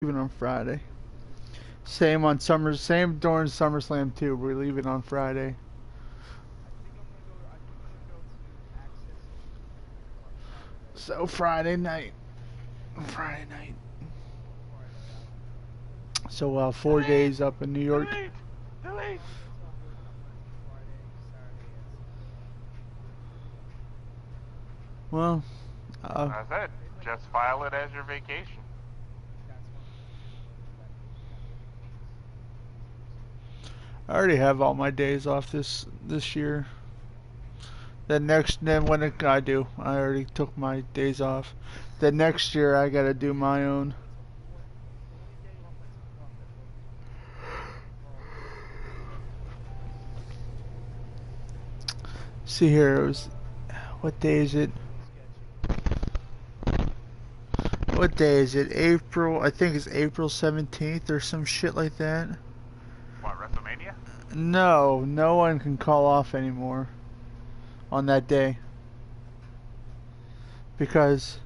Leaving on Friday. Same during SummerSlam too. We're leaving on Friday. So Friday night. Friday night. So 4 days up in New York. Delete. Well, That's it. Just file it as your vacation. I already have all my days off this year. Then when I do, I already took my days off. Then next year I gotta do my own. See here, what day is it? What day is it? April, I think it's April 17th or some shit like that. What, WrestleMania? No, no one can call off anymore on that day. Because,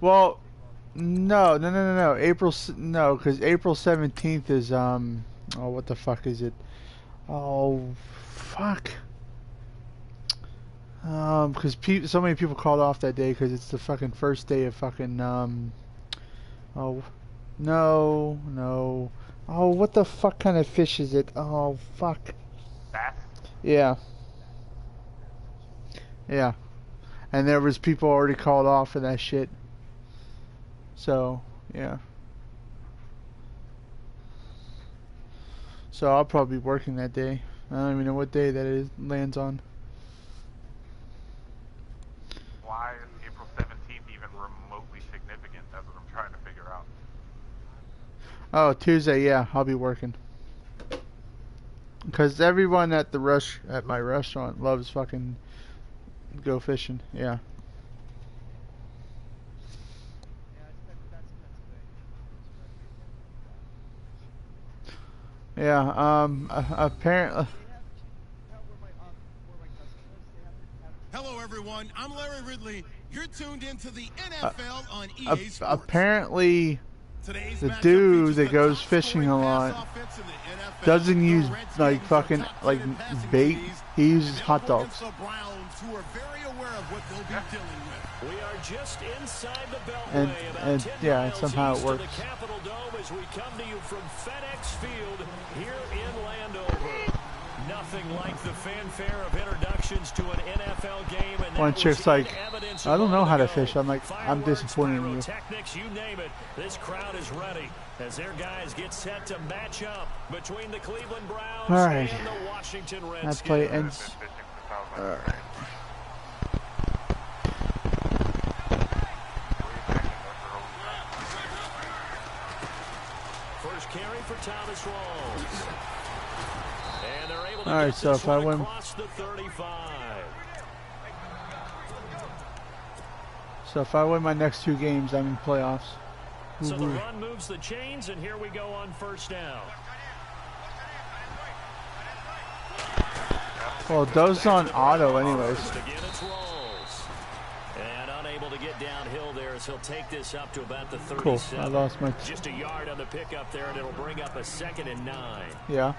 well, no, because April 17th is, oh, what the fuck is it? Oh, fuck. Because so many people called off that day because it's the fucking first day of fucking, oh, no. Oh, what the fuck kind of fish is it? Oh, fuck. Bass? Yeah. Yeah. And there was people already called off for that shit. So, yeah. So I'll probably be working that day. I don't even know what day lands on. Why is April 17th even remotely significant? That's what I'm trying to figure out. Oh, Tuesday, yeah, I'll be working. Because everyone at my restaurant loves fucking go fishing, yeah. Yeah, apparently. Hello, everyone. I'm Larry Ridley. You're tuned into the NFL on EA Sports. Apparently, the dude that goes fishing a lot doesn't use like fucking like bait. He uses hot dogs. We are just inside the Beltway, and yeah, somehow it works. The Capitol Dome as we come to you from FedEx Field here in Landover. Nothing like the fanfare of introductions to an NFL game. And one chick's like, I don't know how to fish. I'm like, I'm disappointed in you. Technics, you name it. This crowd is ready as their guys get set to match up between the Cleveland Browns and the Washington Redskins. That play ends. All right. First carry for Thomas Rawls. And they're able to get so if I win across the 35. So if I win my next two games, I'm in playoffs. So the run moves the chains, and here we go on first down. Well, those on auto anyways. Again, it's Rawls. And unable to get downhill there as he'll take this up to about the 37. Cool. I lost my... Just a yard on the pickup there, and it'll bring up a 2nd and 9. Yeah.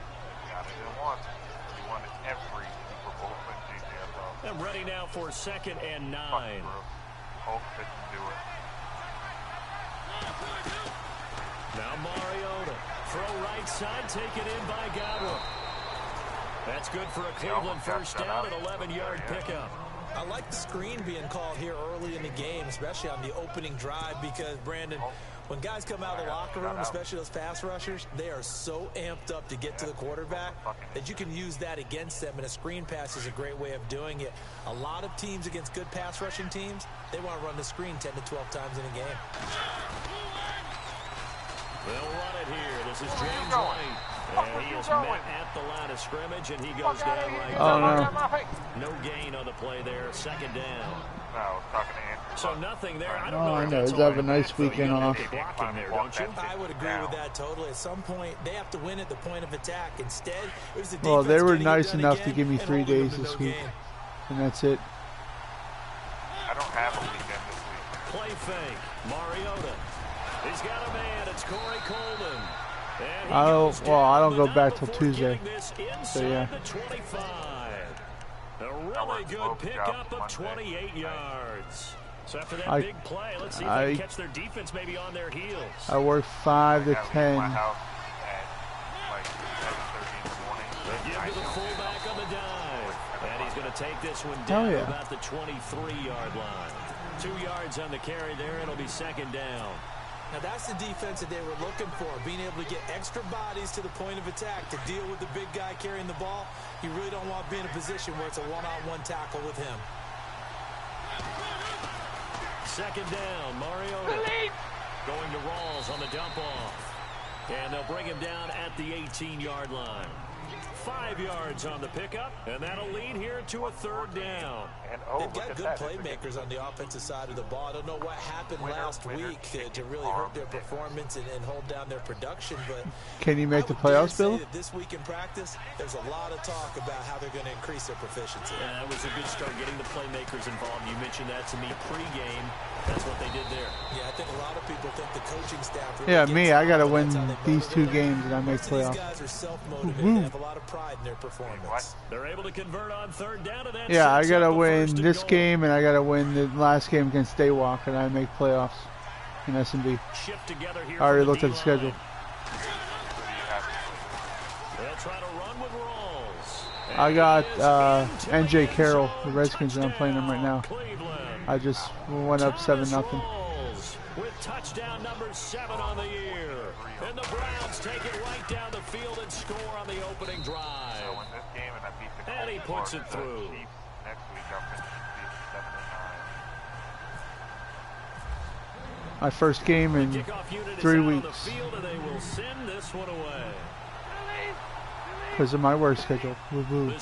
I'm ready now for 2nd and 9. Hope that you do it. Now Mariota. Throw right side, taken in by Godwin. That's good for a Cleveland first down, an 11-yard pickup. I like the screen being called here early in the game, especially on the opening drive, because, Brandon, when guys come out of the locker room, especially those pass rushers, they are so amped up to get to the quarterback that you can use that against them, and a screen pass is a great way of doing it. A lot of teams against good pass rushing teams, they want to run the screen 10 to 12 times in a game. They'll run it here. This is James White. And he is met at the line of scrimmage, and he goes down right there. No gain on the play there. 2nd down. No, I was talking to Andrew. So nothing there. I don't Oh, know. I know. Have a nice weekend off. Blocking there, don't you? I would agree with that totally. At some point, they have to win at the point of attack. Instead, it was the defense. Well, they were nice getting it enough done to give me again 3 and holding days them to this no week, gain. and that's it. I don't have a weekend this week. Play fake. Mariota. He's got a man. It's Corey Coleman. I don't go back till Tuesday. So yeah. A really good pickup of 28 yards. So after that big play, let's see if they can catch their defense maybe on their heels. I work 5 to 10. My house at like 7:30 in the morning. They give to the fullback on the dive. And he's going to take this one down to about the 23-yard line. 2 yards on the carry there. It'll be second down. Now that's the defense that they were looking for, being able to get extra bodies to the point of attack to deal with the big guy carrying the ball. You really don't want to be in a position where it's a one-on-one tackle with him. Second down, Mariota going to Rawls on the dump off. And they'll bring him down at the 18-yard line. 5 yards on the pickup, and that'll lead here to a third down. They've got good playmakers on the offensive side of the ball. I don't know what happened last week to really hurt their performance and hold down their production, but can you make the playoffs, Bill? This week in practice, there's a lot of talk about how they're going to increase their proficiency. Yeah, that was a good start getting the playmakers involved. You mentioned that to me pregame. That's what they did there. Yeah, I think a lot of people think the coaching staff really I got to win these 2 games and I make playoffs. These guys are self-motivated. They have a lot of pride in their performance. They're able to convert on third down, and that's I got to win this game and I got to win the last game against Daywalk and I make playoffs in S&B. I already looked at the schedule. They'll try to run with Rawls. I got NJ Carroll, the Redskins, and I'm playing them right now. I just went up 7-0. With touchdown number 7 on the year. And the Browns take it right down the field and score on the opening drive. And he puts it through. My first game in 3 weeks. Because of my work schedule. Woo-hoo.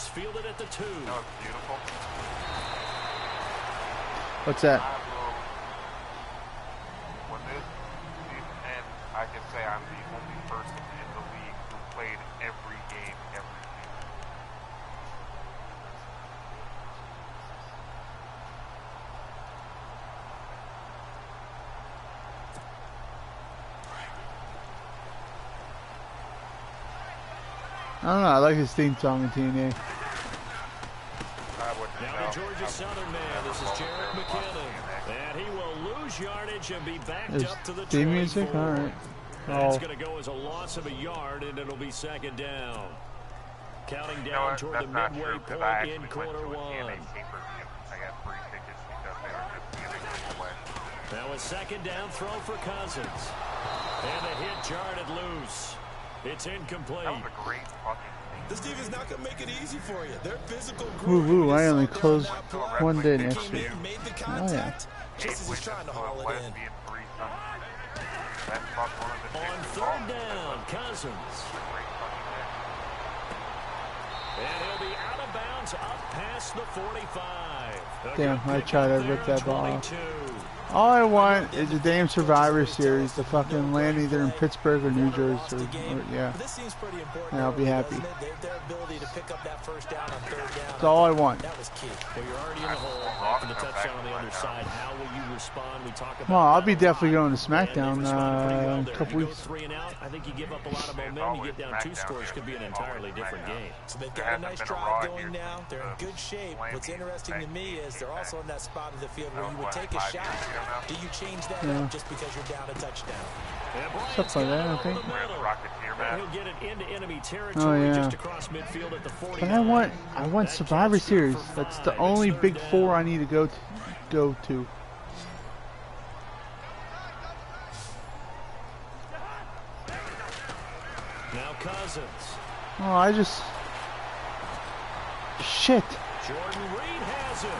What's that? When this season ends, I can say I'm the only person in the league who played every game every season. I don't know. I like his theme song in TNA. Now the Georgia Southern man, this is Jarrett McKinnon, and he will lose yardage and be backed up to the 24. Music? All right. That's going to go as a loss of a yard, and it'll be second down. Counting down toward the midway point in quarter 1. Now a second down throw for Cousins, and the hit jarred loose. It's incomplete. That was a great fucking thing. This team is not going to make it easy for you. Their physical Woo-woo, I only closed 1 day next week. Oh, yeah. Just as he's trying to haul it in. On third down, Cousins. And he'll be out of bounds up past the 45. Damn, I tried to rip that ball off. All I want is a damn Survivor Series to fucking land either in Pittsburgh or New Jersey. Yeah. And I'll be happy. That's all I want. That was key. Well, you're already in the hole after the touchdown on the other side. How will you respond? We talk about. Well, I'll be definitely going to SmackDown in a couple weeks. 3 and out. I think you give up a lot of momentum. You get down 2 scores, could be an entirely different game. So they've got a nice drive going now. They're in good shape. What's interesting to me is they're also in that spot of the field where you would take a shot. Do you change that up just because you're down a touchdown? Something like that, I think. He'll get it into enemy territory just across midfield at the 40. But I want Survivor Series. That's the only Big 4 I need to go to. Now Cousins. Oh, I just shit. Jordan Reed has it.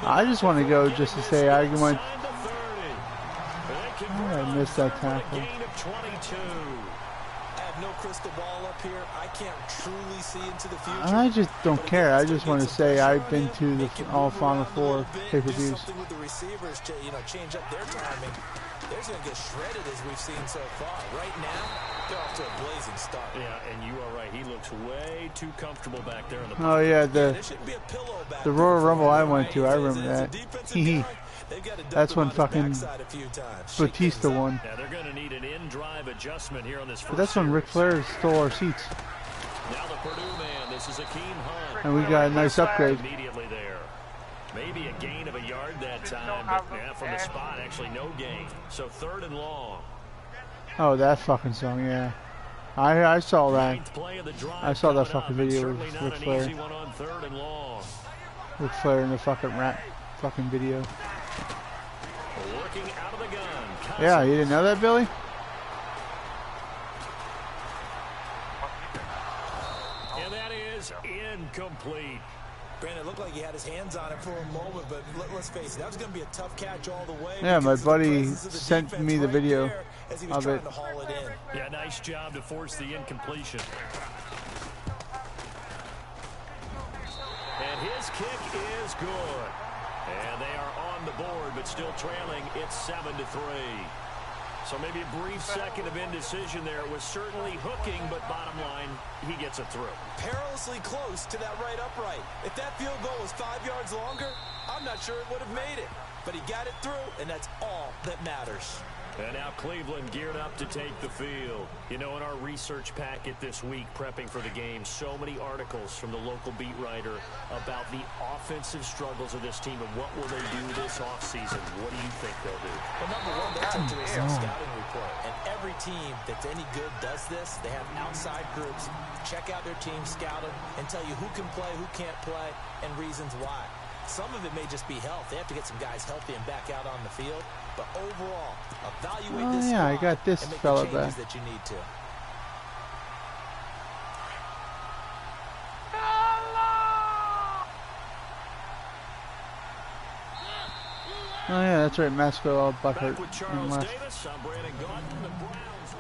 I just want to go just to say I went. I missed that tackle. I have no crystal ball up here. I can't truly see into the future. I just don't care. I just want to say I've been to the all Final Four pay-per-views. Something with the receivers, change up their timing. They're going to get shredded as we've seen so far. Right now, They're off to a blazing start. Yeah, and you are right. He looks way too comfortable back there in the Oh yeah, the Royal Rumble I went to, I remember that. That's when fucking Batista won. Yeah, they're going to need an in-drive adjustment here on this first But that's when Ric Flair stole our seats. Now the Purdue man, this is Akeem Hunt. And we got a nice upgrade. Immediately there. Maybe a gain of a yard that time, but yeah, from the spot, actually no gain. So 3rd and long. Oh, that fucking song, yeah. I saw that. I saw that fucking video with Ric Flair. Ric Flair in the fucking rap fucking video. Working out of the gun. Yeah, you didn't know that, Billy? And that is incomplete. Brandon, it looked like he had his hands on it for a moment, but let's face it, that was going to be a tough catch all the way. Yeah, my buddy sent me the video of it. Yeah, nice job to force the incompletion. And his kick is good. And they are on the board, but still trailing. It's 7-3. So maybe a brief second of indecision there. It was certainly hooking, but bottom line, he gets it through. Perilously close to that right upright. If that field goal was 5 yards longer, I'm not sure it would have made it. But he got it through, and that's all that matters. And now Cleveland geared up to take the field. You know, in our research packet this week, prepping for the game, so many articles from the local beat writer about the offensive struggles of this team and what will they do this offseason. What do you think they'll do? Well, number one, they'll take to a scouting report. And every team that's any good does this. They have outside groups, check out their team, scout them, and tell you who can play, who can't play, and reasons why. Some of it may just be health. They have to get some guys healthy and back out on the field. But overall, evaluate this I got this and make fella the changes back. that you need to. Oh yeah, that's right. Masco all butt hurt. Back with Charles Davis. I'm Brandon Gaudin. The Browns.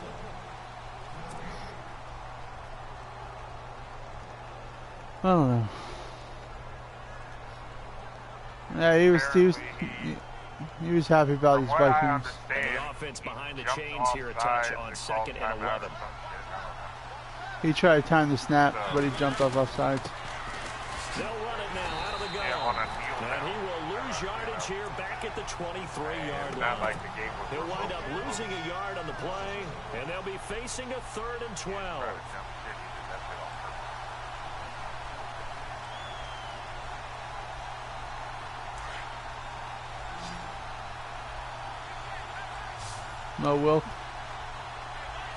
I don't know. Yeah, he was happy about these Vikings. And the offense behind the chains here a touch on 2nd and 11. He tried to time the snap, but he jumped off offsides. They'll run it now out of the gun. And he will lose yardage here back at the 23-yard line. He'll wind up losing a yard on the play, and they'll be facing a 3rd and 12. No, Will.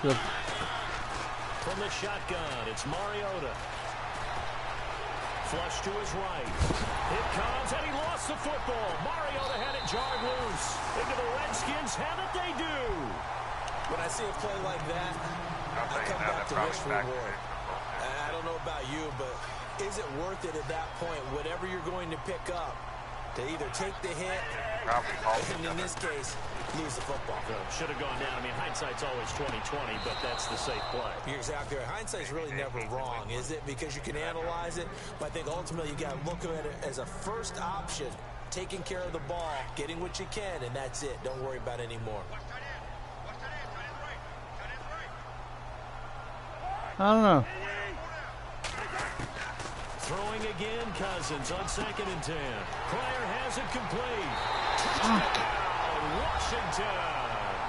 Good. From the shotgun, it's Mariota. Flush to his right. It comes, and he lost the football. Mariota had it jarred loose. Into the Redskins. Have it, they do. When I see a play like that, I come back to risk reward. I don't know about you, but is it worth it at that point, whatever you're going to pick up, to either take the hit, and in this case, lose the football? Should have gone down. I mean, hindsight's always 20/20, but that's the safe play. You're exactly right. Hindsight's really never wrong, is it? Because you can analyze it, but I think ultimately you got to look at it as a first option, taking care of the ball, getting what you can, and that's it. Don't worry about it anymore. I don't know. Throwing again, Cousins on 2nd and 10. Pryor has it complete. Washington.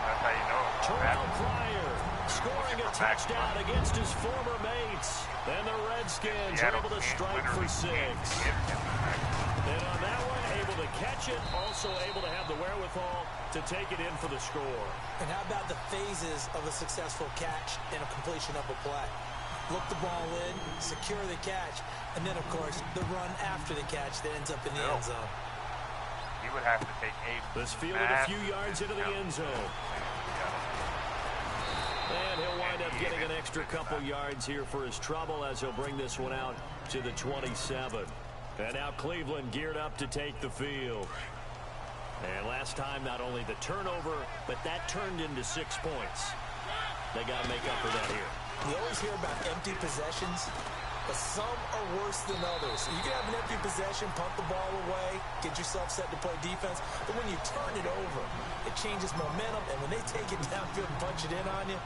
That's how you know it. Terrell Pryor scoring a touchdown against his former mates. And the Redskins are able to strike for 6. And on that one, able to catch it, also able to have the wherewithal to take it in for the score. And how about the phases of a successful catch and a completion of a play? Look the ball in, secure the catch, and then, of course, the run after the catch that ends up in the end zone. He would have to take this field a few yards into the end zone. And he'll wind up getting an extra couple yards here for his trouble as he'll bring this one out to the 27. And now Cleveland geared up to take the field. And last time, not only the turnover, but that turned into 6 points. They got to make up for that here. You always hear about empty possessions, but some are worse than others. You can have an empty possession, punt the ball away, get yourself set to play defense, but when you turn it over, it changes momentum, and when they take it downfield and punch it in on you,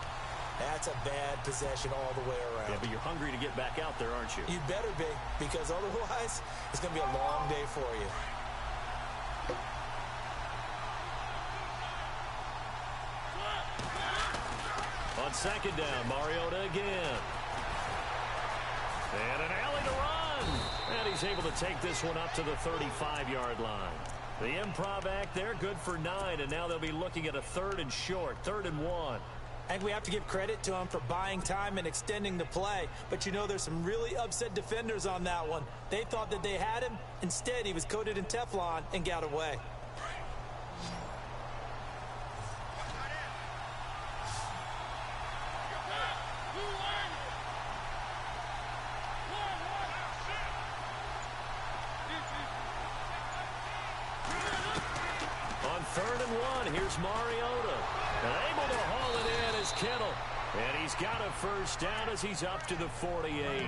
That's a bad possession all the way around. Yeah, but you're hungry to get back out there, aren't you? You better be, because otherwise it's going to be a long day for you. On second down, Mariota again. And an alley to run. And he's able to take this one up to the 35-yard line. The improv act there, good for 9, and now they'll be looking at a 3rd and short, 3rd and 1. I think we have to give credit to him for buying time and extending the play. But, you know, there's some really upset defenders on that one. They thought that they had him. Instead, he was coated in Teflon and got away. On 3rd and 1, here's Mariota. And able to haul it in is Kittle. And he's got a first down as he's up to the 48.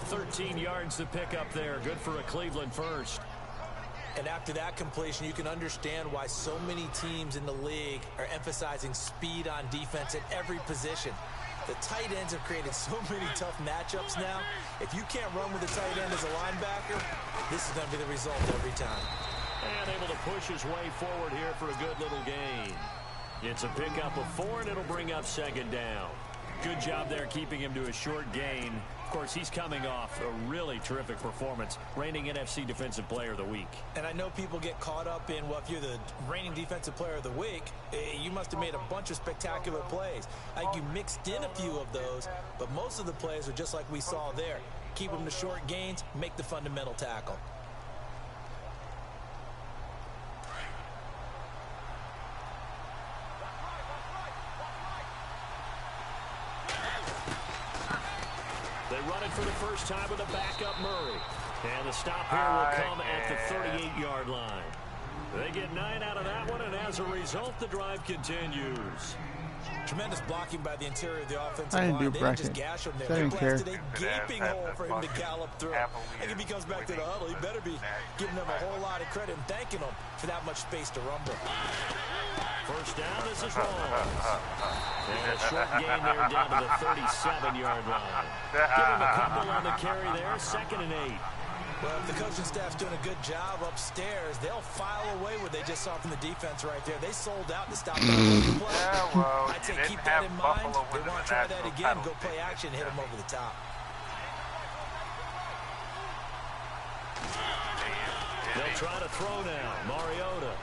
13 yards to pick up there. Good for a Cleveland first. And after that completion, you can understand why so many teams in the league are emphasizing speed on defense at every position. The tight ends have created so many tough matchups now. If you can't run with the tight end as a linebacker, this is going to be the result every time. And able to push his way forward here for a good little gain. It's a pickup of 4, and it'll bring up second down. Good job there keeping him to a short gain. Of course, he's coming off a really terrific performance, reigning NFC Defensive Player of the Week. And I know people get caught up in, well, if you're the reigning Defensive Player of the Week, you must have made a bunch of spectacular plays. I think you mixed in a few of those, but most of the plays are just like we saw there. Keep them to short gains, make the fundamental tackle. They run it for the first time with a backup Murray. And the stop here will come at the 38-yard line. They get 9 out of that one, and as a result, the drive continues. Tremendous blocking by the interior of the offensive I didn't line. do They didn't just bracket. gash him there. I They didn't care. blasted a gaping hole for him to gallop through. I think if he comes back to the huddle, he better be giving them a whole lot of credit and thanking them for that much space to rumble. First down, this is Rawls. And a short gain there down to the 37-yard line. Give him a couple on the carry there, 2nd and 8. Well, if the coaching staff's doing a good job upstairs, they'll file away what they just saw from the defense right there. They sold out to stop that play. Yeah, well, I'd say you keep didn't that have in mind. Buffalo They win want the to try that national again, title. go play action, hit them over the top. They'll try to throw now. Mariota.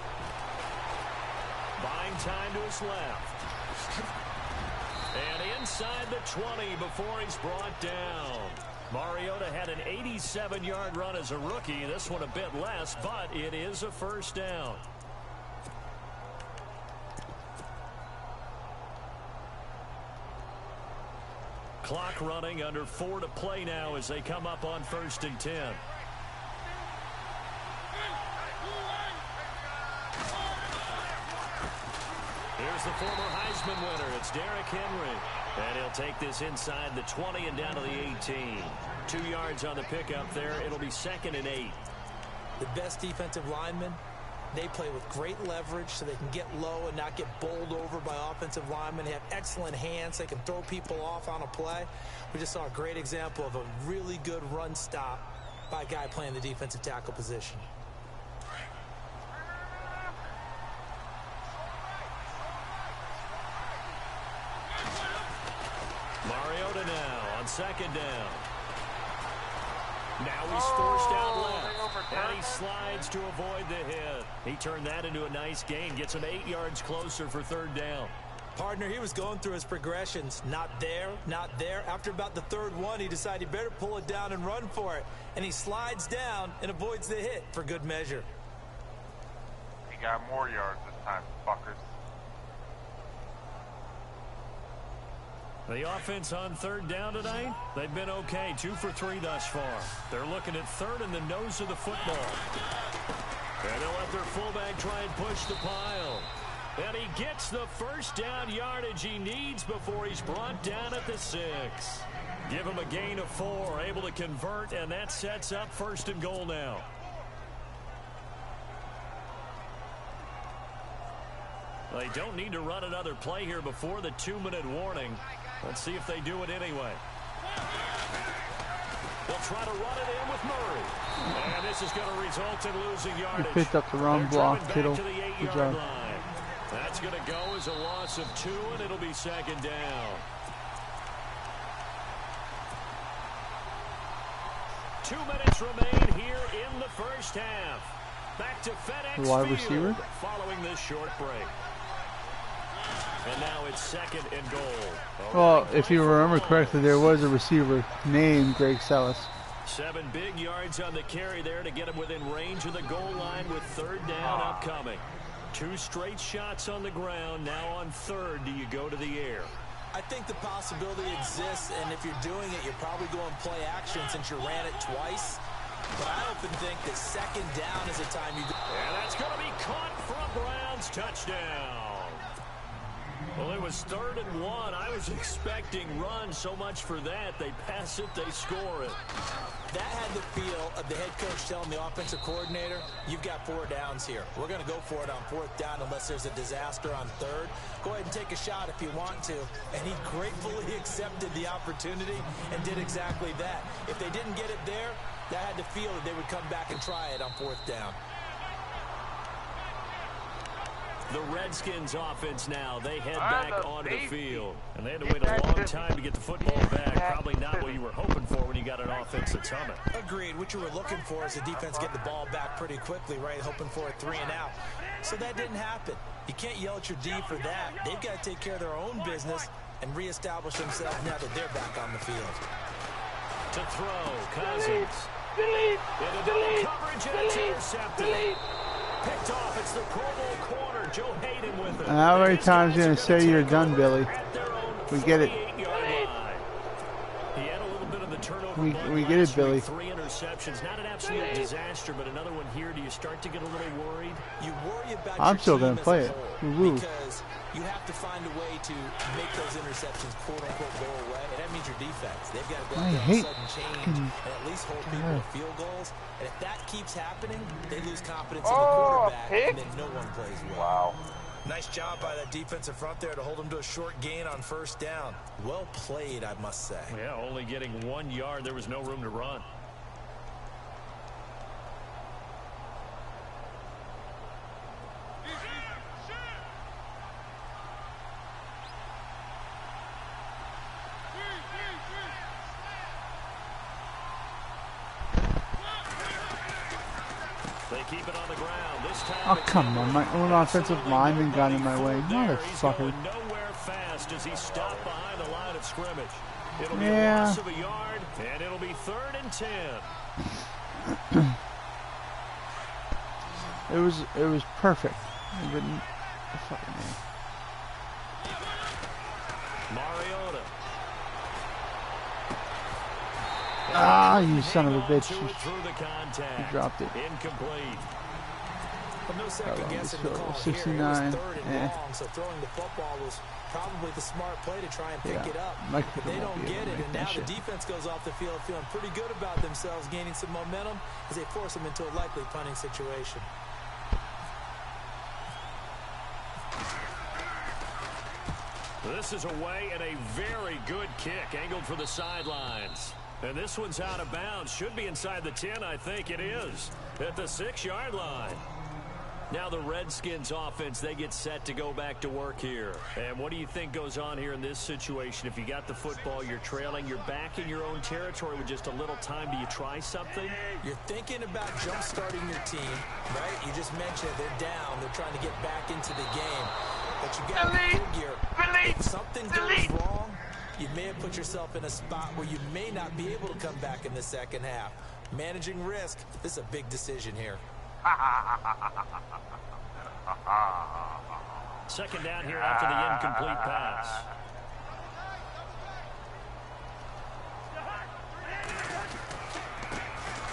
Buying time to his left. And inside the 20 before he's brought down. Mariota had an 87-yard run as a rookie. This one a bit less, but it is a first down. Clock running, under 4 to play now as they come up on 1st and 10. Here's the former Heisman winner. It's Derrick Henry. And he'll take this inside the 20 and down to the 18. 2 yards on the pickup there. It'll be 2nd and 8. The best defensive linemen, they play with great leverage so they can get low and not get bowled over by offensive linemen. They have excellent hands. They can throw people off on a play. We just saw a great example of a really good run stop by a guy playing the defensive tackle position. Mariota now on 2nd down. Now he's forced out left. And he slides to avoid the hit. He turned that into a nice gain. Gets him 8 yards closer for 3rd down. Partner, he was going through his progressions. Not there, not there. After about the 3rd one, he decided he better pull it down and run for it. And he slides down and avoids the hit for good measure. He got more yards this time, fuckers. The offense on 3rd down tonight, they've been okay. 2 for 3 thus far. They're looking at 3rd in the nose of the football. And they'll let their fullback try and push the pile. And he gets the first down yardage he needs before he's brought down at the 6. Give him a gain of 4, able to convert, and that sets up 1st and goal now. They don't need to run another play here before the 2-minute warning. Let's see if they do it anyway. They'll try to run it in with Murray. And this is going to result in losing yardage. He picked up the wrong block, Kittle. Good job. That's going to go as a loss of 2, and it'll be 2nd down. 2 minutes remain here in the first half. Back to FedEx Wide Field receiver following this short break. And now it's 2nd and goal. Well, if you remember correctly, there was a receiver named Greg Sellis. 7 big yards on the carry there to get him within range of the goal line with 3rd down upcoming. 2 straight shots on the ground. Now on 3rd, do you go to the air? I think the possibility exists, and if you're doing it, you're probably going play action since you ran it twice. But I often think that 2nd down is a time you go. And that's going to be caught for a Browns touchdown. Well, it was 3rd and 1. I was expecting run. So much for that. They pass it, they score it. That had the feel of the head coach telling the offensive coordinator, you've got 4 downs here. We're going to go for it on 4th down unless there's a disaster on 3rd. Go ahead and take a shot if you want to. And he gratefully accepted the opportunity and did exactly that. If they didn't get it there, that had the feel that they would come back and try it on 4th down. The Redskins offense now. They head back onto the field. And they had to wait a long time to get the football back. Probably not what you were hoping for when you got an offense that's humming. Agreed. What you were looking for is the defense getting the ball back pretty quickly, right? Hoping for a 3 and out. So that didn't happen. You can't yell at your D for that. They've got to take care of their own business and reestablish themselves now that they're back on the field. To throw, Cousins. Into double coverage and it's intercepted. Picked off. It's the Pro Bowl corner, Joe Hayden with it. How many times are you going to say you're done, Billy? We get it. He had a little bit of the turnover. We get it, Billy. 3 interceptions. Not an absolute disaster, but another one here. Do you start to get a little worried? You worry about I'm your still team going to play as it. a whole, Woo. because you have to find a way to make those interceptions quote-unquote go away, and that means your defense. They've got to go out there on sudden change and at least hold people to field goals. And if that keeps happening, they lose confidence in the quarterback, and then no one plays well. Wow. Nice job by that defensive front there to hold them to a short gain on 1st down. Well played, I must say. Yeah, only getting 1 yard. There was no room to run. They keep it on the ground. This time Oh, come on. My own offensive lineman got in my way. He's Motherfucker. going nowhere fast as he stopped behind the line of scrimmage. It'll be a Yeah. loss of a yard, and it'll be 3rd and 10. It was perfect. It didn't. Fucking man. Mariota. Ah, you son of a bitch. To it through the contact. You dropped it. Incomplete. But no second guessing the call here. It was 69. 3rd and long, so throwing the football was probably the smart play to try and pick it up. Mike But they won't don't be able get to it, make and that now the shit. defense goes off the field feeling pretty good about themselves, gaining some momentum as they force them into a likely punting situation. This is away and a very good kick, angled for the sidelines. And this one's out of bounds. Should be inside the 10, I think it is. At the 6-yard line. Now the Redskins offense, they get set to go back to work here. And what do you think goes on here in this situation? If you got the football, you're trailing, you're back in your own territory with just a little time. Do you try something? You're thinking about jump-starting your team, right? You just mentioned they're down. They're trying to get back into the game. But you got to figure, if something goes wrong, you may have put yourself in a spot where you may not be able to come back in the second half. Managing risk, this is a big decision here. Second down here after the incomplete pass.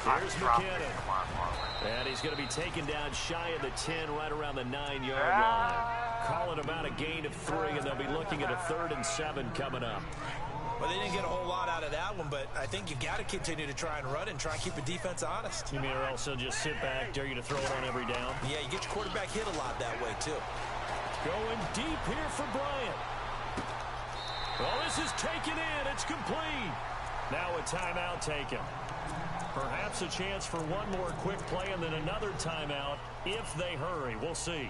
Here's McKinnon. And he's going to be taken down shy of the 10, right around the 9-yard line. Calling about a gain of 3, and they'll be looking at a 3rd and 7 coming up. Well, they didn't get a whole lot out of that one, but I think you got to continue to try and run and try and keep the defense honest. You mean or else they'll just sit back, dare you to throw it on every down? Yeah, you get your quarterback hit a lot that way, too. Going deep here for Bryant. Well, this is taken in. It's complete. Now a timeout taken. Perhaps a chance for one more quick play and then another timeout if they hurry. We'll see.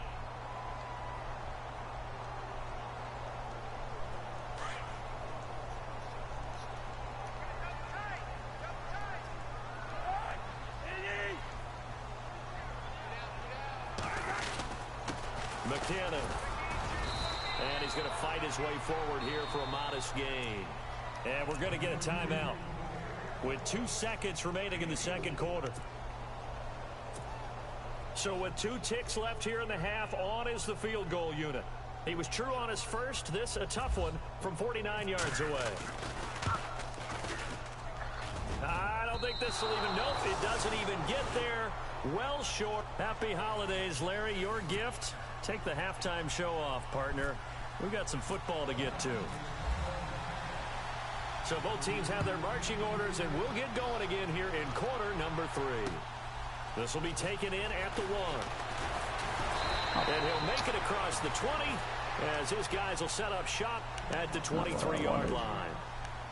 McKinnon. And he's going to fight his way forward here for a modest gain. And we're going to get a timeout with 2 seconds remaining in the second quarter. So with 2 ticks left here in the half, on is the field goal unit. He was true on his first. This a tough one from 49 yards away. I don't think this will even, nope, it doesn't even get there. Well short. Happy holidays, Larry. Your gift. Take the halftime show off, partner. We've got some football to get to. So both teams have their marching orders, and we'll get going again here in quarter number 3. This will be taken in at the 1. And he'll make it across the 20 as his guys will set up shop at the 23-yard line.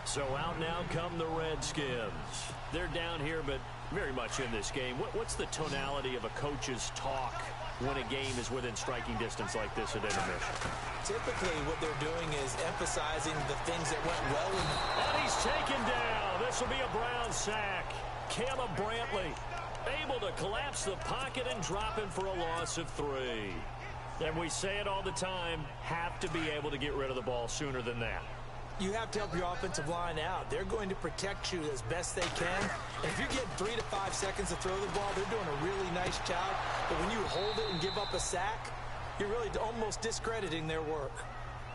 So out now come the Redskins. They're down here, but very much in this game. What's the tonality of a coach's talk when a game is within striking distance like this at intermission? Typically, what they're doing is emphasizing the things that went well. And he's taken down. This will be a Brown sack. Caleb Brantley able to collapse the pocket and drop him for a loss of 3. And we say it all the time, have to be able to get rid of the ball sooner than that. You have to help your offensive line out. They're going to protect you as best they can. And if you get 3 to 5 seconds to throw the ball, they're doing a really nice job. But when you hold it and give up a sack, you're really almost discrediting their work.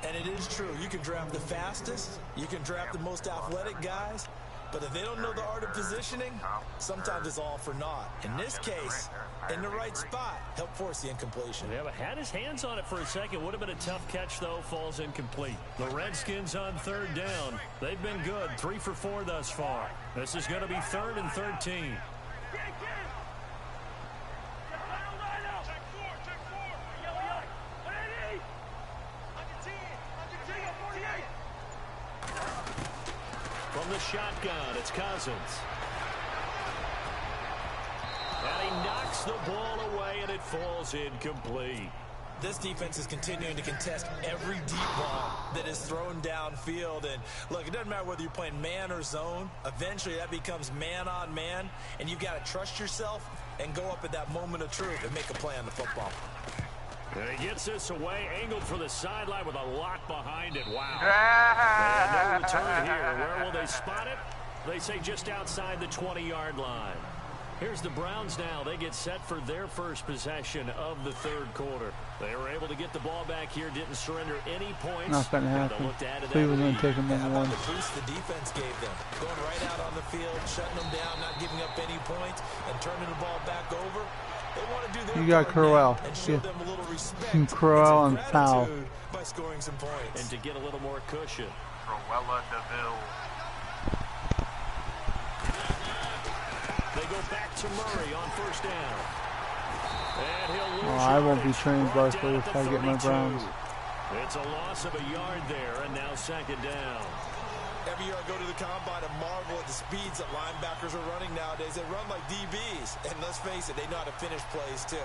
And it is true. You can draft the fastest. You can draft the most athletic guys. But if they don't know the art of positioning, sometimes it's all for naught. In this case, in the right spot, help force the incompletion. Yeah, but had his hands on it for a second. Would have been a tough catch, though. Falls incomplete. The Redskins on 3rd down. They've been good. 3 for 4 thus far. This is going to be 3rd and 13. From the shotgun, it's Cousins. And he knocks the ball away, and it falls incomplete. This defense is continuing to contest every deep ball that is thrown downfield. And look, it doesn't matter whether you're playing man or zone. Eventually, that becomes man on man, and you've got to trust yourself and go up at that moment of truth and make a play on the football. And he gets this away, angled for the sideline with a lot behind it. Wow. And no return here. Where will they spot it? They say just outside the 20-yard line. Here's the Browns now. They get set for their first possession of the 3rd quarter. They were able to get the ball back here, didn't surrender any points. Not going to happen. Cleveland's going to take them in How one. about the boost the defense gave them? Going right out on the field, shutting them down, not giving up any points, and turning the ball back over. They want to do their You got Crowell. and show them a little respect Crowell and Powell. by scoring some points. And to get a little more cushion. Cruella DeVille. They go back to Murray on 1st down. And he'll lose I won't be yardage. trained Brought Barkley down if at I the get my 32. Browns. It's a loss of a yard there, and now 2nd down. Every year I go to the combine and marvel at the speeds that linebackers are running nowadays. They run like DBs. And let's face it, they know how to finish plays too.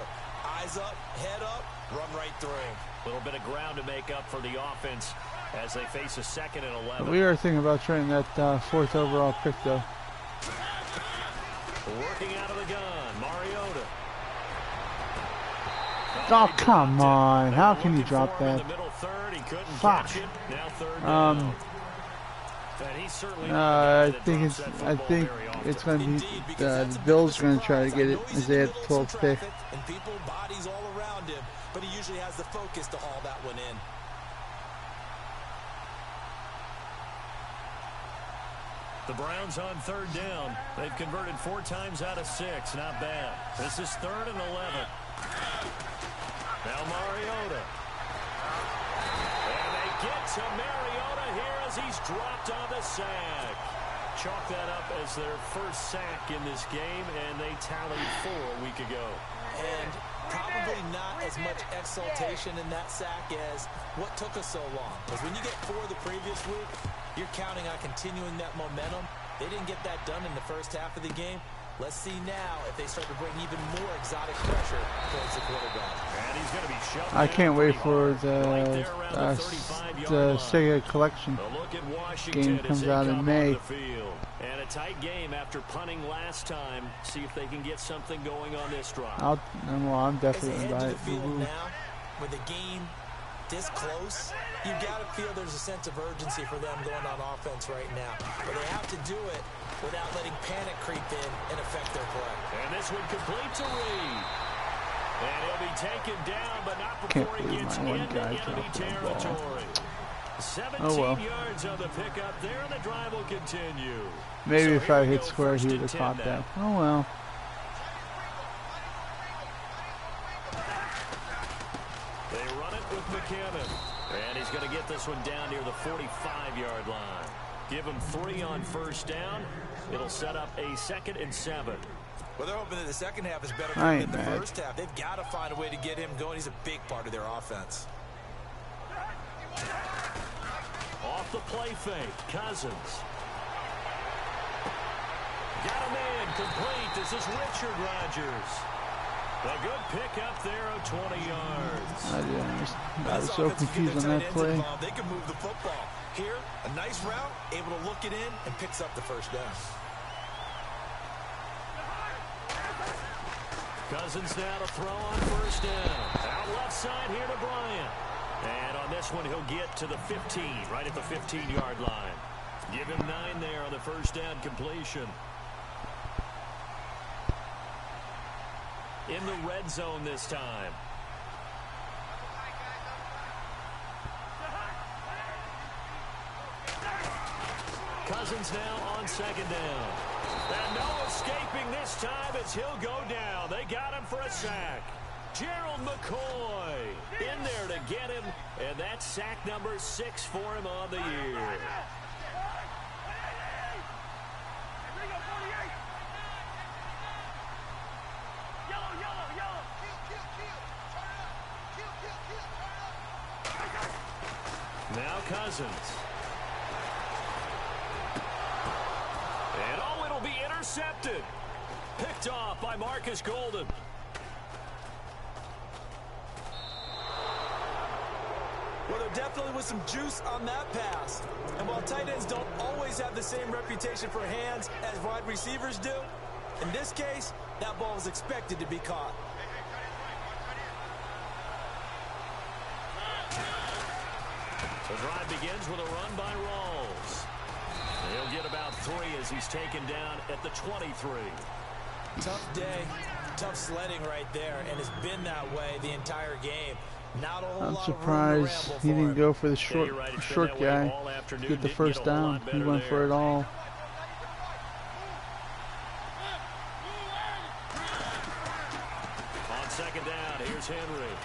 Eyes up, head up, run right through. A little bit of ground to make up for the offense as they face a 2nd and 11. We are thinking about trading that 4th overall pick, though. Working out of the gun, Mariota. Oh, come on. How can you drop that? In the middle 3rd, he couldn't Fuck. catch it. Now 3rd down. And he's certainly not a guy I that think drops it's. that I football think very often. it's going to Indeed, be because that's the a Bills big going to try to surprise. get I it know he's as in they the had the middle of 12th some pick. traffic, and people, bodies all around him, but he usually has the focus to haul that one in. The Browns on 3rd down. They've converted 4 times out of 6. Not bad. This is 3rd and 11. Now Mariota. And they get to Mariota here as he's dropped on the sack. Chalk that up as their first sack in this game, and they tallied 4 a week ago. And Probably not as much exultation in that sack as what took us so long. Because when you get 4 the previous week, you're counting on continuing that momentum. They didn't get that done in the first half of the game. Let's see now if they start to bring even more exotic pressure towards the quarterback. And he's going to be shoved I can't wait for right the Sega Collection game comes out in May. And a tight game after punting last time. See if they can get something going on this drive. I'm definitely going to buy it. now, with the game this close, you got to feel there's a sense of urgency for them going on offense right now. But they have to do it without letting panic creep in and affect their play. And this one complete to Reed. And he'll be taken down, but not before he gets into enemy territory. 17 yards on the pickup there, and the drive will continue. Maybe if I hit square, he would have caught that. Oh well. They run it with McKinnon. And he's going to get this one down near the 45-yard line. Give him 3 on first down. It'll set up a 2nd and 7. Well, they're hoping that the second half is better than the first half. They've got to find a way to get him going. He's a big part of their offense. Off the play fake, Cousins. Got a man complete. This is Richard Rodgers. A good pickup there of 20 yards. I was so confused on that play. They can move the football. Here, a nice route, able to look it in, and picks up the first down. Cousins now to throw on first down. Out left side here to Bryant. And on this one, he'll get to the 15, right at the 15-yard line. Give him 9 there on the first down completion. In the red zone this time. Cousins now on second down. And no escaping this time as he'll go down. They got him for a sack. Gerald McCoy in there to get him. And that's sack number 6 for him on the year. Now Cousins. And oh, it'll be intercepted. Picked off by Marcus Golden. Well, there definitely was some juice on that pass. And while tight ends don't always have the same reputation for hands as wide receivers do, in this case, that ball was expected to be caught. The drive begins with a run by Rawls. He'll get about 3 as he's taken down at the 23. Tough day, tough sledding right there, and it's been that way the entire game. Not a whole I'm lot surprised of room to he ramble didn't go for the short guy to get the first down. He went for it all. On second down, here's Henry.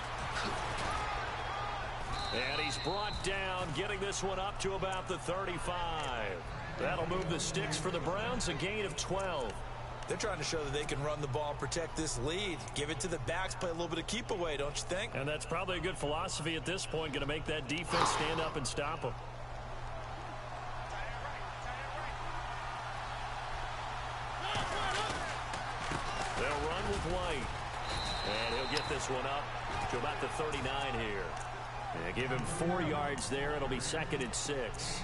And he's brought down, getting this one up to about the 35. That'll move the sticks for the Browns, a gain of 12. They're trying to show that they can run the ball and protect this lead. Give it to the backs, play a little bit of keep away, don't you think? And that's probably a good philosophy at this point, going to make that defense stand up and stop them. They'll run with White. And he'll get this one up to about the 39 here. Yeah, give him 4 yards there. It'll be 2nd and 6.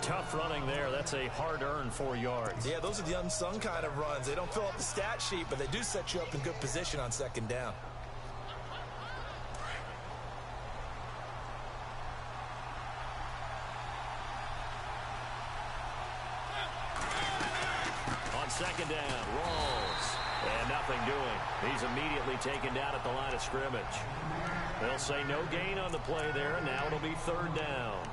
Tough running there. That's a hard-earned 4 yards. Yeah, those are the unsung kind of runs. They don't fill up the stat sheet, but they do set you up in good position on second down. On second down, Rawls. And nothing doing. He's immediately taken down at the line of scrimmage. They'll say no gain on the play there, and now it'll be 3rd down.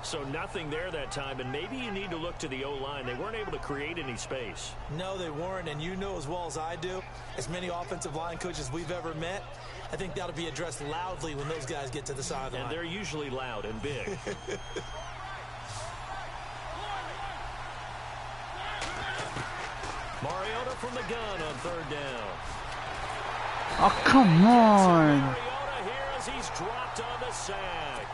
So nothing there that time, and maybe you need to look to the O-line. They weren't able to create any space. No, they weren't, and you know as well as I do, as many offensive line coaches we've ever met, I think that'll be addressed loudly when those guys get to the sideline. And they're usually loud and big. Mariota from the gun on 3rd down. Oh, come on. Here as he's dropped on the sack.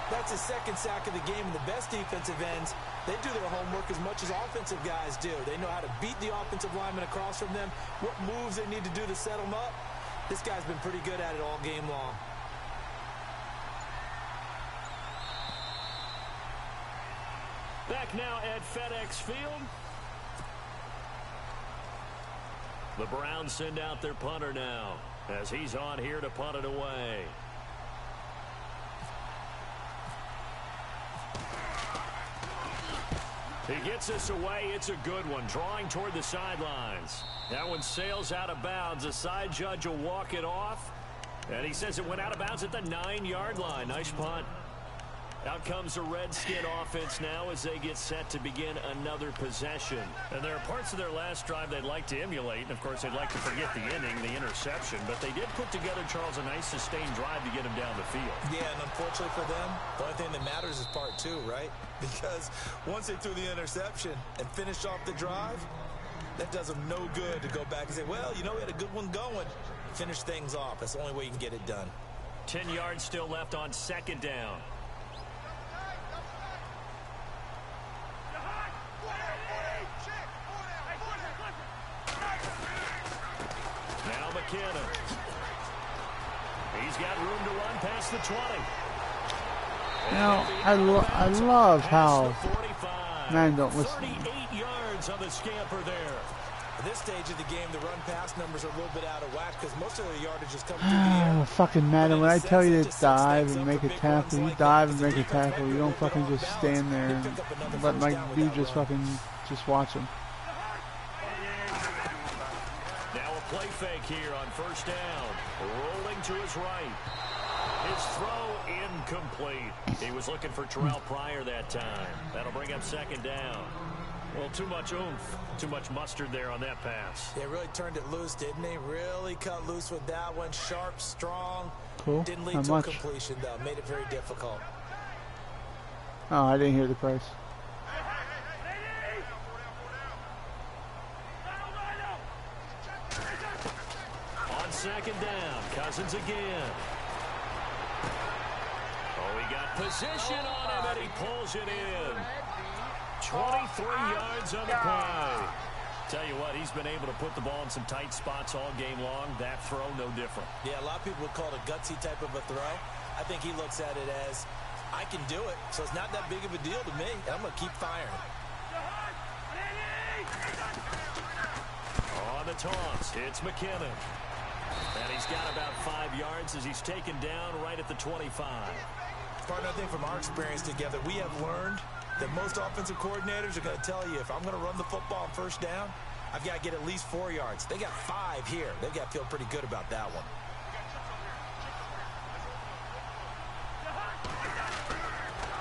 That's his second sack of the game, and the best defensive ends, they do their homework as much as offensive guys do. They know how to beat the offensive lineman across from them, what moves they need to do to set them up. This guy's been pretty good at it all game long. Back now at FedEx Field. The Browns send out their punter now as he's on here to punt it away. He gets this away. It's a good one. Drawing toward the sidelines. That one sails out of bounds. The side judge will walk it off. And he says it went out of bounds at the 9-yard line. Nice punt. Out comes the Redskin offense now as they get set to begin another possession. And there are parts of their last drive they'd like to emulate. And, of course, they'd like to forget the inning, the interception. But they did put together, Charles, a nice sustained drive to get him down the field. Yeah, and unfortunately for them, the only thing that matters is part two, right? Because once they threw the interception and finished off the drive, that does them no good to go back and say, well, you know, we had a good one going. Finish things off. That's the only way you can get it done. 10 yards still left on second down. Now McKinnon. He's got room to run past the 20. Now, I love how man don't listen. 38 yards on the scamper there. At this stage of the game, the run-pass numbers are a little bit out of whack because most of their yardage is coming through the air. Fucking Madden, when I tell you to dive and make a tackle, you dive and make a tackle. You don't fucking just stand there and let my dude just fucking just watch him. Now a play fake here on first down. Rolling to his right. His throw incomplete. He was looking for Terrell Pryor that time. That'll bring up second down. Well, too much oomph, too much mustard there on that pass. They really turned it loose, didn't they? Really cut loose with that one. Sharp, strong. Cool. Didn't lead to a completion, though. Made it very difficult. Oh, I didn't hear the price. On second down, Cousins again. Oh, he got position on him, and he pulls it in. 23 yards on the play. Tell you what, he's been able to put the ball in some tight spots all game long. That throw, no different. Yeah, a lot of people would call it a gutsy type of a throw. I think he looks at it as, I can do it, so it's not that big of a deal to me. I'm going to keep firing. On the toss, it's McKinnon. And he's got about 5 yards as he's taken down right at the 25. Partner, I think from our experience together, we have learned that most offensive coordinators are going to tell you, if I'm going to run the football on first down, I've got to get at least 4 yards. They got 5 here. They've got to feel pretty good about that one.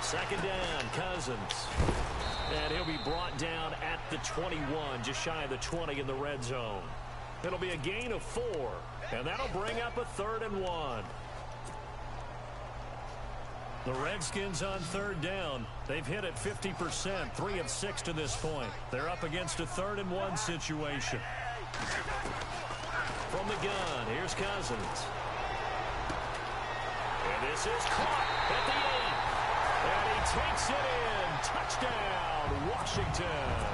Second down, Cousins. And he'll be brought down at the 21, just shy of the 20 in the red zone. It'll be a gain of 4, and that'll bring up a 3rd and 1. The Redskins on third down. They've hit it 50%, 3 of 6 to this point. They're up against a 3rd and 1 situation. From the gun, here's Cousins. And this is caught at the 8. And he takes it in. Touchdown, Washington.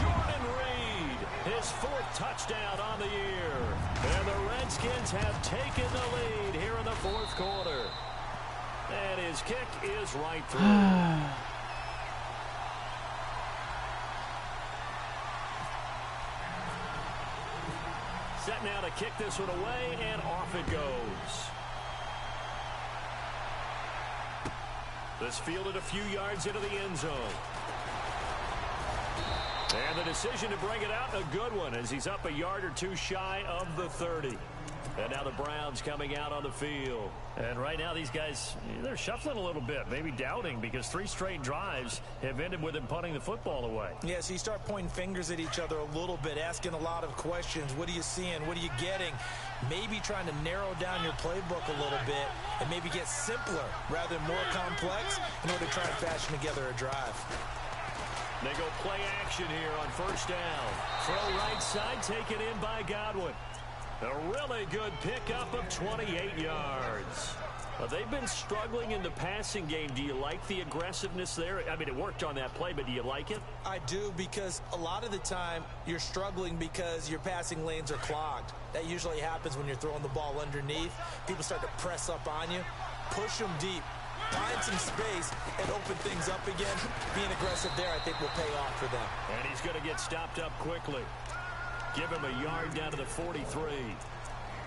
Jordan Reed, his 4th touchdown on the year. And the Redskins have taken the lead here in the 4th quarter. And his kick is right through. Set now to kick this one away, and off it goes. This fielded a few yards into the end zone. And the decision to bring it out, a good one, as he's up a yard or 2 shy of the 30. And now the Browns coming out on the field. And right now these guys, they're shuffling a little bit, maybe doubting, because 3 straight drives have ended with them punting the football away. Yeah, so you start pointing fingers at each other a little bit, asking a lot of questions. What are you seeing? What are you getting? Maybe trying to narrow down your playbook a little bit and maybe get simpler rather than more complex in order to try and fashion together a drive. They go play action here on first down. Throw right side, taken in by Godwin. A really good pickup of 28 yards. They've been struggling in the passing game. Do you like the aggressiveness there? I mean, it worked on that play, but do you like it? I do, because a lot of the time you're struggling because your passing lanes are clogged. That usually happens when you're throwing the ball underneath. People start to press up on you. Push them deep. Find some space and open things up again. Being aggressive there, I think, will pay off for them. And he's going to get stopped up quickly. Give him a yard down to the 43.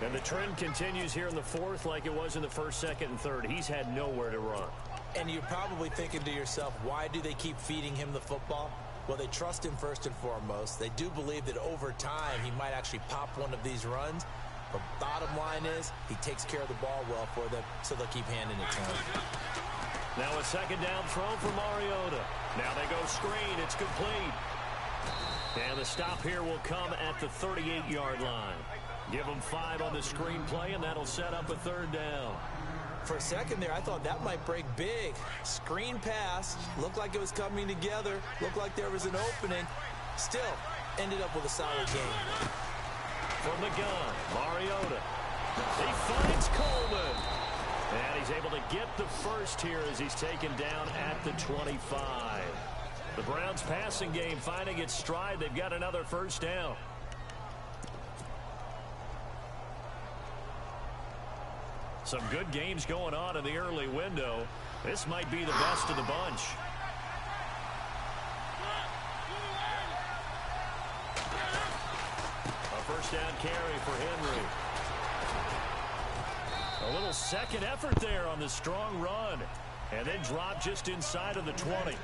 And the trend continues here in the fourth like it was in the first, second, and third. He's had nowhere to run. And you're probably thinking to yourself, why do they keep feeding him the football? Well, they trust him first and foremost. They do believe that over time he might actually pop one of these runs. But bottom line is he takes care of the ball well for them, so they'll keep handing it to him. Now a second down throw for Mariota. Now they go screen. It's complete. And the stop here will come at the 38-yard line. Give them 5 on the screenplay, and that'll set up a third down. For a second there, I thought that might break big. Screen pass. Looked like it was coming together. Looked like there was an opening. Still, ended up with a solid game. From the gun, Mariota. He finds Coleman. And he's able to get the first here as he's taken down at the 25. The Browns' passing game finding its stride. They've got another first down. Some good games going on in the early window. This might be the best of the bunch. A first down carry for Henry. A little second effort there on the strong run. And then drop just inside of the 20.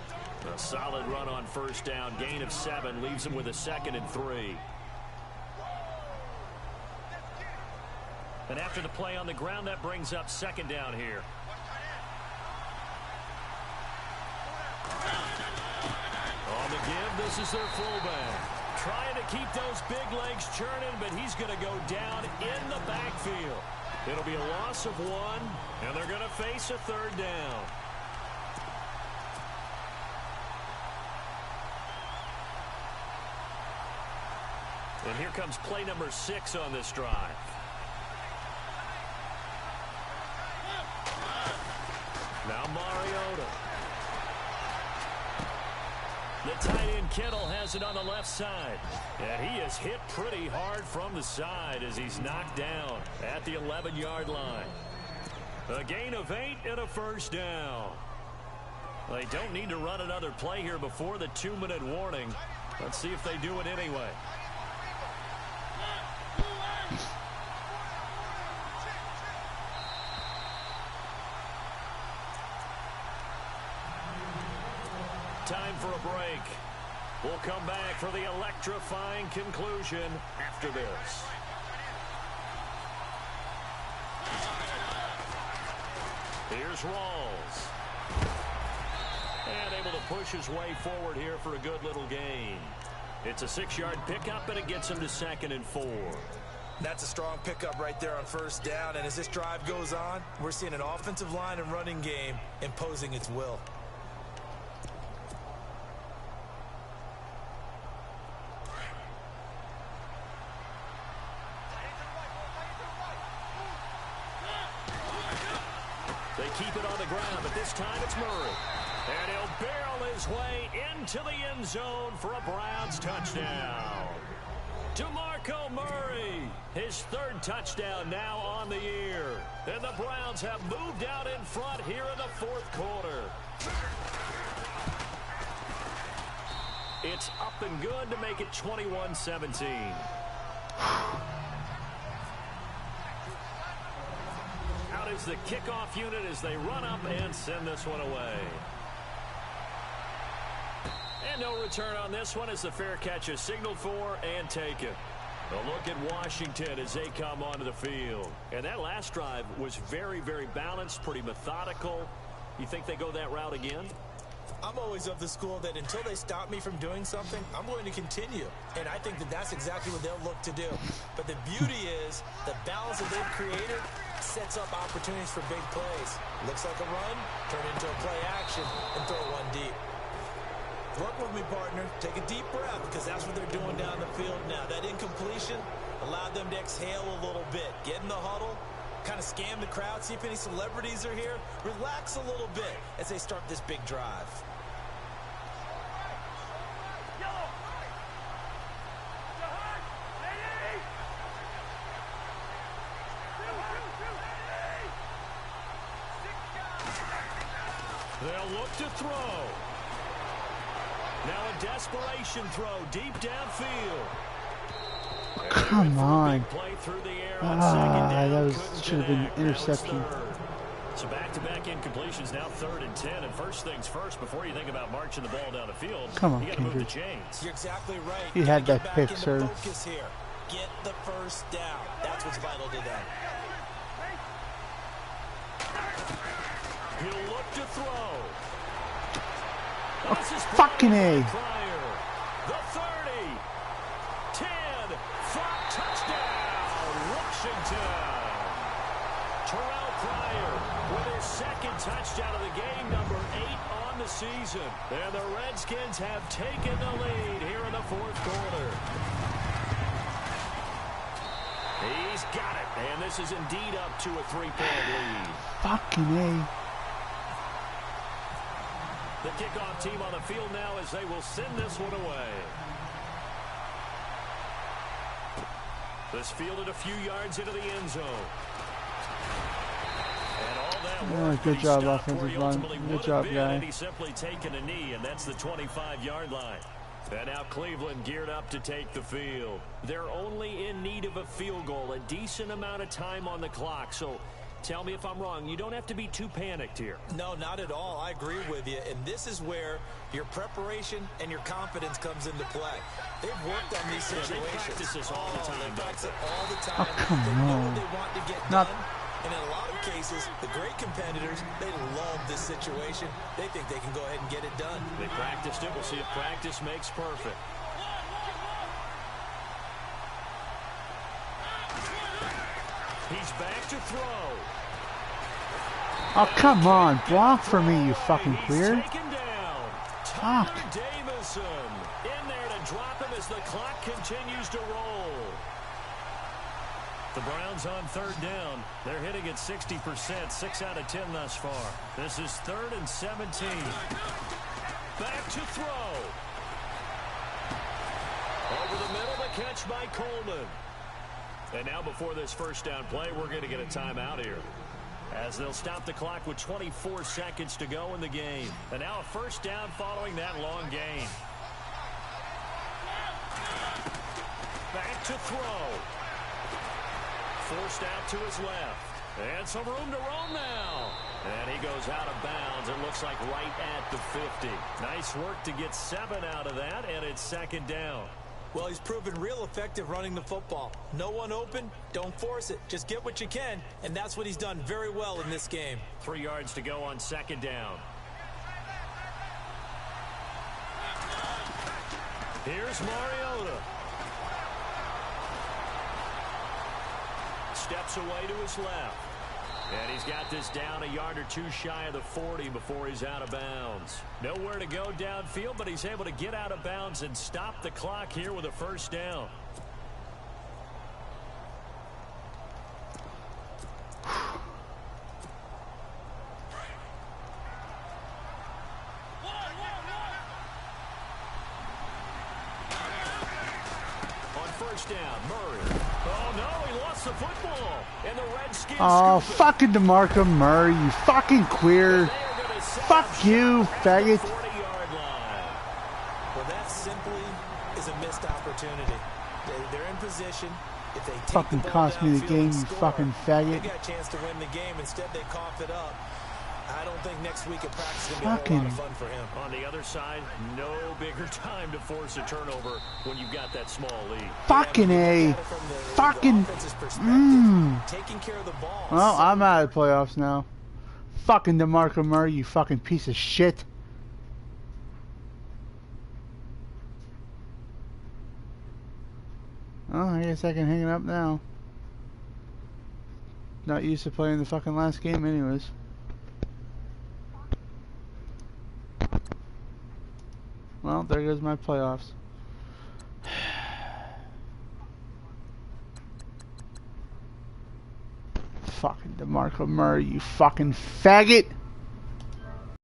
A solid run on first down. Gain of 7 leaves him with a 2nd and 3. And after the play on the ground, that brings up second down here. On the give, this is their fullback. Trying to keep those big legs churning, but he's going to go down in the backfield. It'll be a loss of 1, and they're going to face a third down. And here comes play number 6 on this drive. Now Mariota. The tight end Kittle has it on the left side. And he is hit pretty hard from the side as he's knocked down at the 11-yard line. A gain of 8 and a first down. They don't need to run another play here before the 2-minute warning. Let's see if they do it anyway. Time for a break. We'll come back for the electrifying conclusion after this. Here's Rawls. And able to push his way forward here for a good little gain. It's a 6-yard pickup, and it gets him to 2nd and 4. That's a strong pickup right there on first down. And as this drive goes on, we're seeing an offensive line and running game imposing its will. They keep it on the ground, but this time it's Murray. And he'll barrel his way into the end zone for a Browns touchdown. DeMarco Murray, his 3rd touchdown now on the year. And the Browns have moved out in front here in the 4th quarter. It's up and good to make it 21-17. Out is the kickoff unit as they run up and send this one away. And no return on this one as the fair catch is signaled for and taken. A look at Washington as they come onto the field. And that last drive was very, very balanced, pretty methodical. You think they go that route again? I'm always of the school that until they stop me from doing something, I'm going to continue. And I think that that's exactly what they'll look to do. But the beauty is the balance that they've created sets up opportunities for big plays. Looks like a run, turn into a play action, and throw one deep. Work with me, partner. Take a deep breath, because that's what they're doing down the field now. That incompletion, Allow them to exhale a little bit. Get in the huddle. Kind of scan the crowd. See if any celebrities are here. Relax a little bit as they start this big drive. They'll look to throw. Now a desperation throw deep downfield. Come on. Play through the air That should have been interception. So back-to-back incompletions, now 3rd and 10. And first things first, before you think about marching the ball down the field, come on, you got to move the Kendrick. chains. You're exactly right. He had that pick, sir. Focus here. Get the first down. That's what's vital to them. He'll look to throw. Oh, fucking A. The 30. 10. 5. Touchdown. Washington. Terrell Pryor with his second touchdown of the game, number 8 on the season. And the Redskins have taken the lead here in the 4th quarter. He's got it. And this is indeed up to a 3-point lead. Fucking A. The kickoff team on the field now as they will send this one away. This fielded a few yards into the end zone. And all that work good job, offensive where he line. ultimately Good would job, have been guy. had he simply taken a knee, and that's the 25-yard line. And now Cleveland geared up to take the field. They're only in need of a field goal, a decent amount of time on the clock. So tell me if I'm wrong. You don't have to be too panicked here. No, not at all. I agree with you. And this is where your preparation and your confidence comes into play. They've worked on these situations. They practice this all the time. They practice it all the Oh, time. come They know on. what they want to get Not- done. And in a lot of cases, the great competitors, they love this situation. They think they can go ahead and get it done. They practiced it. We'll see if practice makes perfect. He's back to throw. Oh, come on. Block for me, you fucking He's queer. taken down. Fuck. Tyler Davison in there to drop him as the clock continues to roll. The Browns on 3rd down. They're hitting at 60%, 6 out of 10 thus far. This is 3rd and 17. Back to throw. Over the middle, the catch by Coleman. And now before this first down play, we're going to get a timeout here, as they'll stop the clock with 24 seconds to go in the game. And now a first down following that long gain. Back to throw. Forced out to his left. And some room to roam now. And he goes out of bounds. It looks like right at the 50. Nice work to get 7 out of that, and it's 2nd down. Well, he's proven real effective running the football. No one open, don't force it. Just get what you can, and that's what he's done very well in this game. 3 yards to go on 2nd down. Here's Mariota. Steps away to his left. And he's got this down a yard or two shy of the 40 before he's out of bounds. Nowhere to go downfield, but he's able to get out of bounds and stop the clock here with a first down. On first down, Murray. Oh, no, he lost the football. And the Redskins Oh, scoop it. fucking DeMarco Murray, you fucking queer. Fuck you, faggot. 40-yard line. Well, that simply is a missed opportunity. They're in position. If they take Fucking the ball cost me the downfield game, and you score, fucking faggot. They got a chance to win the game. Instead, they cough it up. I don't think next week at practice is going to be a whole lot of fun for him. On the other side, no bigger time to force a turnover when you've got that small lead. Fucking A. Fucking. Taking care of the ball. Well, I'm out of the playoffs now. Fucking DeMarco Murray, you fucking piece of shit. Oh, I guess I can hang it up now. Not used to playing the fucking last game anyways. Well, there goes my playoffs. fucking DeMarco Murray, you fucking faggot.